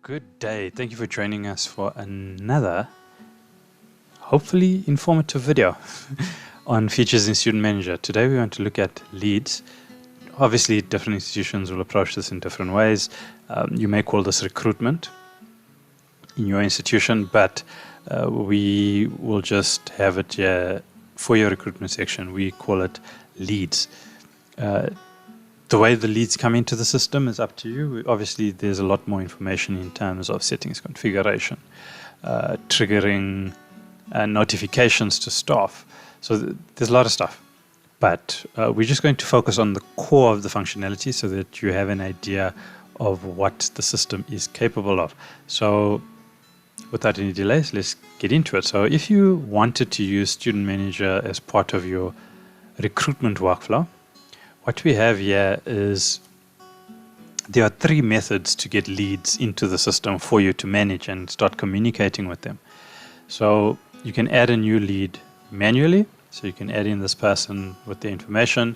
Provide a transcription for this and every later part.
Good day. Thank you for joining us for another, hopefully informative video on features in Student Manager. Today we want to look at leads. Obviously, different institutions will approach this in different ways. You may call this recruitment in your institution, but we will just have it here for your recruitment section. We call it leads. The way the leads come into the system is up to you. Obviously, there's a lot more information in terms of settings, configuration, triggering notifications to staff. So there's a lot of stuff. But we're just going to focus on the core of the functionality so that you have an idea of what the system is capable of. So without any delays, let's get into it. So if you wanted to use Student Manager as part of your recruitment workflow, what we have here is there are three methods to get leads into the system for you to manage and start communicating with them. So you can add a new lead manually. So you can add in this person with the information.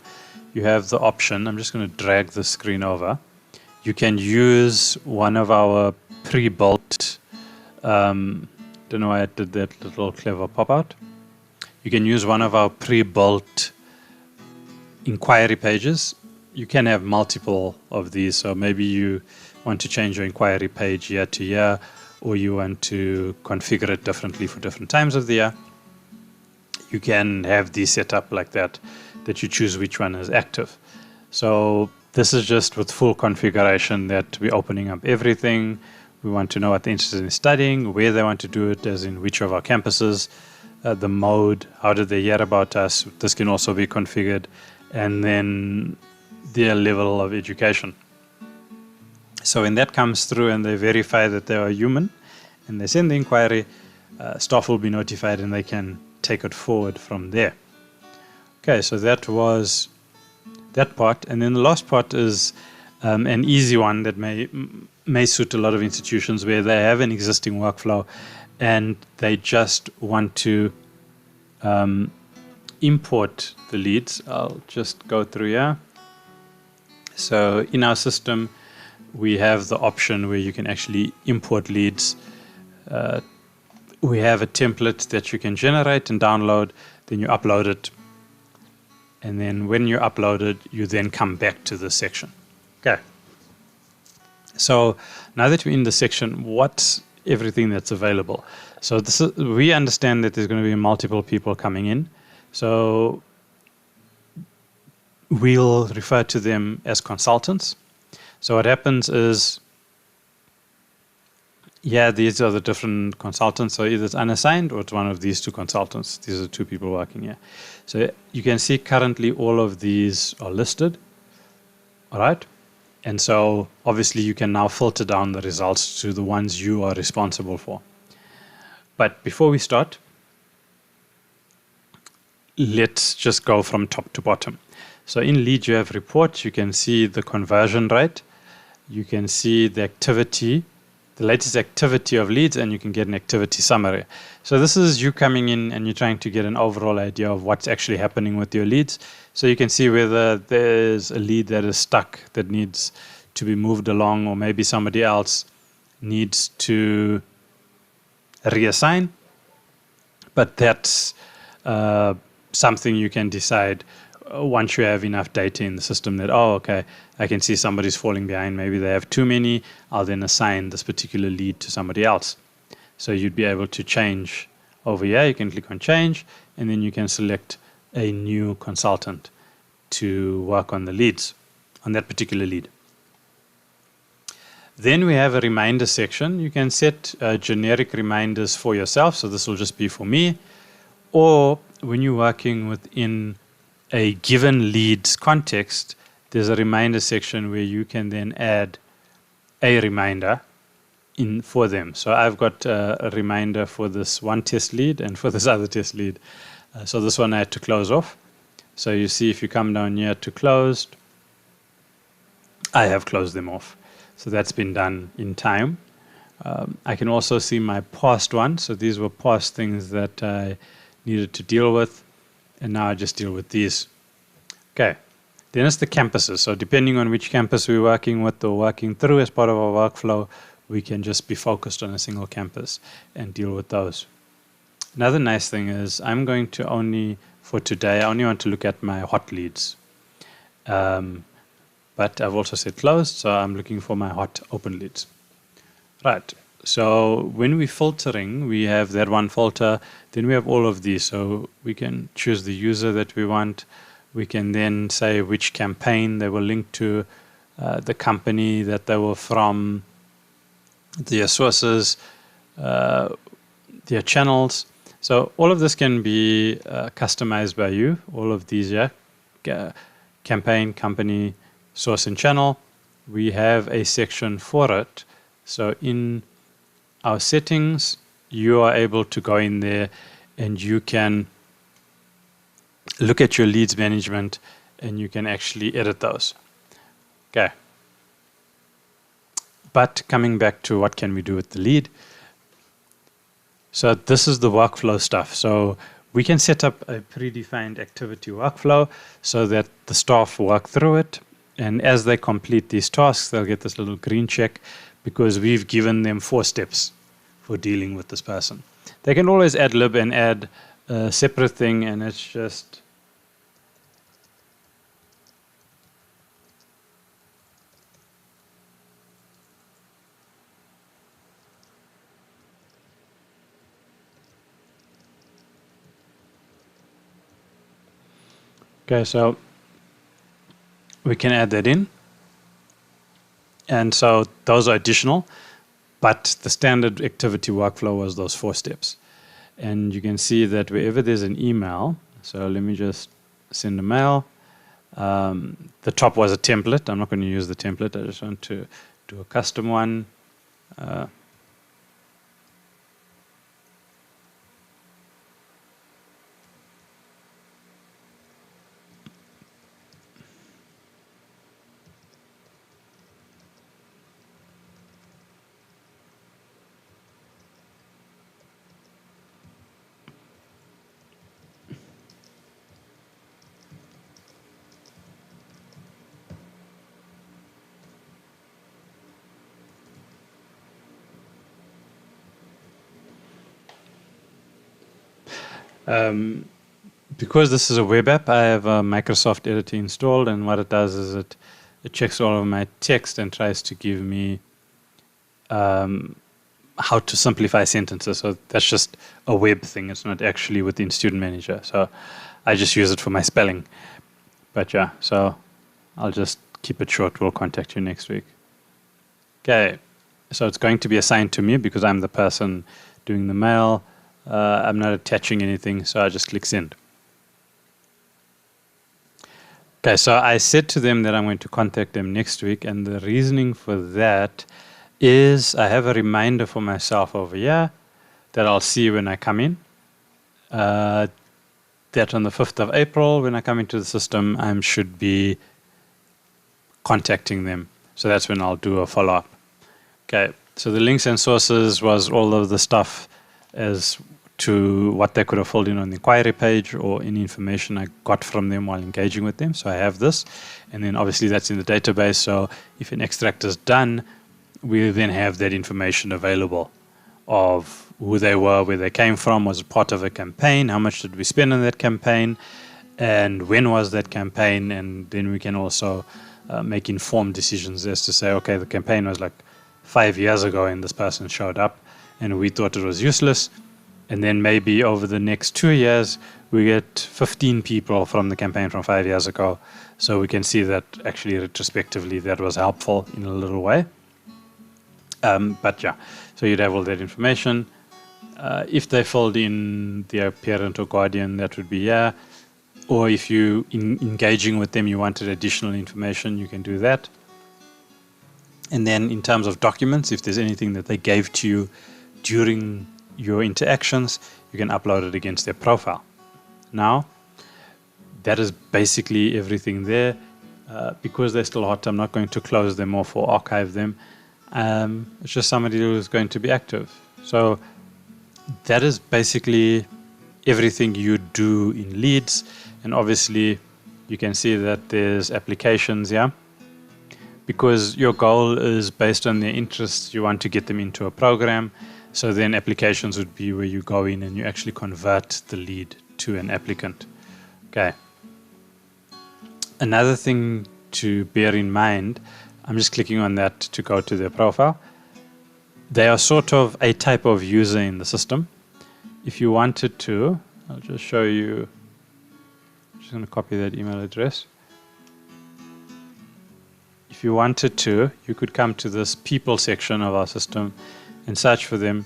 You have the option, I'm just going to drag the screen over. You can use one of our pre-built, don't know why I did that little clever pop-out. You can use one of our pre-built inquiry pages. You can have multiple of these, so maybe you want to change your inquiry page year to year, or you want to configure it differently for different times of the year. You can have these set up like that you choose which one is active. So this is just with full configuration that we're opening up everything. We want to know what they're interested in studying, where they want to do it, as in which of our campuses, the mode, how did they hear about us. This can also be configured, and then their level of education. So when that comes through and they verify that they are human and they send the inquiry, staff will be notified and they can take it forward from there. Okay, so that was that part. And then the last part is an easy one that may suit a lot of institutions where they have an existing workflow and they just want to import the leads. I'll just go through here. So in our system, we have the option where you can actually import leads. We have a template that you can generate and download, then you upload it. And then when you upload it, you then come back to this section. Okay. So now that we're in the section, what's everything that's available? So we understand that there's going to be multiple people coming in. So we'll refer to them as consultants. So what happens is, yeah, these are the different consultants. So either it's unassigned or it's one of these two consultants. These are two people working here. So you can see currently all of these are listed. All right. And so obviously you can now filter down the results to the ones you are responsible for. But before we start, let's just go from top to bottom. So in lead, you have reports. You can see the conversion rate. You can see the activity, the latest activity of leads, and you can get an activity summary. So this is you coming in and you're trying to get an overall idea of what's actually happening with your leads. So you can see whether there's a lead that is stuck that needs to be moved along, or maybe somebody else needs to reassign. But that's something you can decide once you have enough data in the system that, oh, okay, I can see somebody's falling behind. Maybe they have too many. I'll then assign this particular lead to somebody else. So you'd be able to change over here. You can click on change, and then you can select a new consultant to work on the leads, on that particular lead. Then we have a reminder section. You can set generic reminders for yourself. So this will just be for me. Or when you're working within a given leads context, there's a reminder section where you can then add a reminder in for them. So I've got a reminder for this one test lead and for this other test lead. So this one I had to close off. So you see if you come down here to closed, I have closed them off. So that's been done in time. I can also see my past one. So these were past things that I needed to deal with. And now I just deal with these. Okay. Then it's the campuses. So depending on which campus we're working with or working through as part of our workflow, we can just be focused on a single campus and deal with those. Another nice thing is I'm going to for today, I only want to look at my hot leads. But I've also said closed, so I'm looking for my hot open leads. Right, so when we're filtering, we have that one filter, then we have all of these. So we can choose the user that we want. We can then say which campaign they will link to, the company that they were from, their sources, their channels. So all of this can be customized by you, all of these, yeah, campaign, company, source and channel. We have a section for it. So in our settings, you are able to go in there and you can look at your leads management and you can actually edit those. Okay. But coming back to what can we do with the lead. So this is the workflow stuff. So we can set up a predefined activity workflow so that the staff work through it. And as they complete these tasks, they'll get this little green check because we've given them 4 steps for dealing with this person. They can always ad lib and add a separate thing, and it's just okay, so we can add that in. And so those are additional, but the standard activity workflow was those 4 steps. And you can see that wherever there's an email, so let me just send a mail. The top was a template. I'm not going to use the template. I just want to do a custom one. Because this is a web app, I have a Microsoft Editor installed, and what it does is it checks all of my text and tries to give me how to simplify sentences. So that's just a web thing. It's not actually within Student Manager. So I just use it for my spelling. But yeah, so I'll just keep it short. We'll contact you next week. Okay, so it's going to be assigned to me because I'm the person doing the mail. I'm not attaching anything, so I just click send. Okay, so I said to them that I'm going to contact them next week, and the reasoning for that is I have a reminder for myself over here that I'll see when I come in. That on the 5th of April, when I come into the system, I should be contacting them. So that's when I'll do a follow-up. Okay, so the links and sources was all of the stuff as to what they could have filled in on the inquiry page or any information I got from them while engaging with them. So I have this, and then obviously that's in the database. So if an extract is done, we then have that information available of who they were, where they came from, was it part of a campaign, how much did we spend on that campaign, and when was that campaign, and then we can also make informed decisions as to say, okay, the campaign was like 5 years ago and this person showed up and we thought it was useless. And then maybe over the next 2 years, we get 15 people from the campaign from 5 years ago. So we can see that actually retrospectively that was helpful in a little way. But yeah, so you'd have all that information. If they filled in their parent or guardian, that would be yeah. Or if you, in engaging with them, you wanted additional information, you can do that. And then in terms of documents, if there's anything that they gave to you during your interactions, you can upload it against their profile. Now, that is basically everything there. Because they're still hot, I'm not going to close them off or archive them. It's just somebody who is going to be active. So that is basically everything you do in leads. And obviously, you can see that there's applications here. because your goal is based on their interests. You want to get them into a program. So then applications would be where you go in and you actually convert the lead to an applicant. Okay. Another thing to bear in mind, I'm just clicking on that to go to their profile. They are sort of a type of user in the system. If you wanted to, I'll just show you. I'm just going to copy that email address. If you wanted to, you could come to this people section of our system and search for them,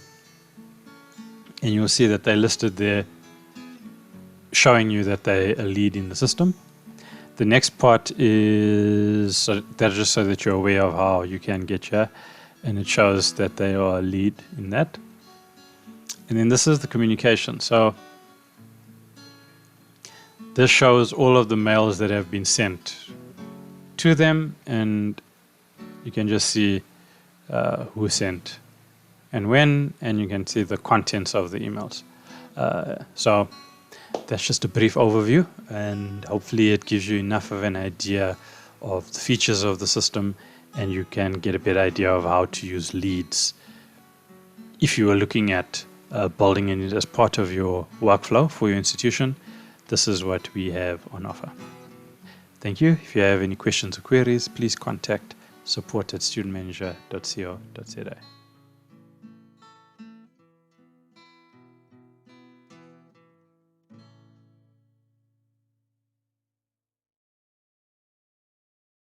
and you'll see that they're listed there, showing you that they're a lead in the system. The next part is that's just so that you're aware of how you can get here, and it shows that they are a lead in that. And then this is the communication. So this shows all of the mails that have been sent to them, and you can just see who sent and when, and you can see the contents of the emails. So that's just a brief overview, and hopefully it gives you enough of an idea of the features of the system, and you can get a better idea of how to use leads if you are looking at building it as part of your workflow for your institution. This is what we have on offer. Thank you. If you have any questions or queries, please contact support@studentmanager.co.za.